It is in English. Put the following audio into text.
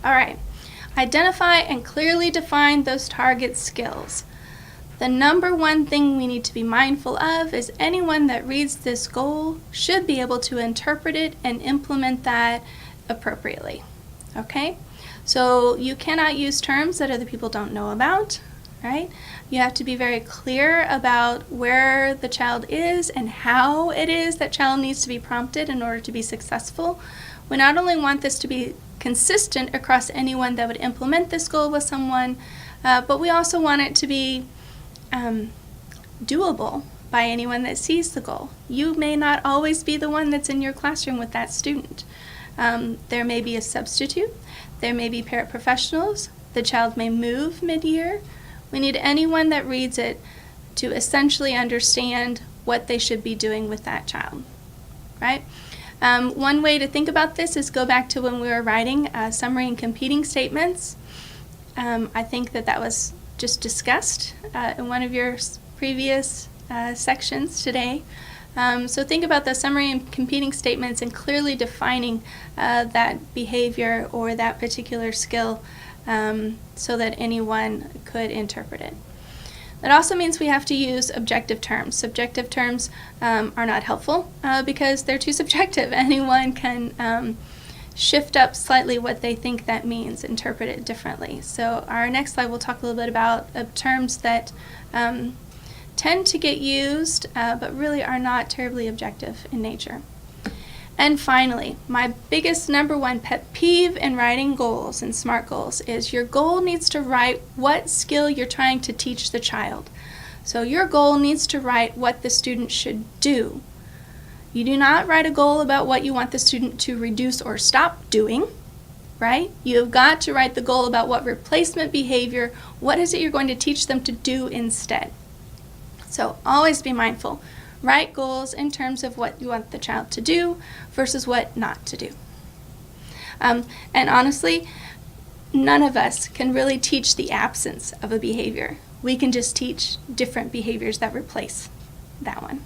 All right, identify and clearly define those target skills. The number one thing we need to be mindful of is anyone that reads this goal should be able to interpret it and implement that appropriately. Okay? So you cannot use terms that other people don't know about, right? You have to be very clear about where the child is and how it is that child needs to be prompted in order to be successful. We not only want this to be consistent across anyone that would implement this goal with someone, but we also want it to be doable by anyone that sees the goal. You may not always be the one that's in your classroom with that student. There may be a substitute. There may be paraprofessionals. The child may move mid-year. We need anyone that reads it to essentially understand what they should be doing with that child, right? One way to think about this is go back to when we were writing summary and competing statements. I think that was just discussed in one of your previous sections today. So think about the summary and competing statements and clearly defining that behavior or that particular skill so that anyone could interpret it. That also means we have to use objective terms. Subjective terms are not helpful because they're too subjective. Anyone can shift up slightly what they think that means, interpret it differently. So our next slide will talk a little bit about terms that tend to get used but really are not terribly objective in nature. And finally, my biggest number one pet peeve in writing goals and SMART goals is your goal needs to write what skill you're trying to teach the child. So your goal needs to write what the student should do. You do not write a goal about what you want the student to reduce or stop doing, right? You have got to write the goal about what replacement behavior, what is it you're going to teach them to do instead. So always be mindful. Write goals in terms of what you want the child to do versus what not to do. And honestly, none of us can really teach the absence of a behavior. We can just teach different behaviors that replace that one.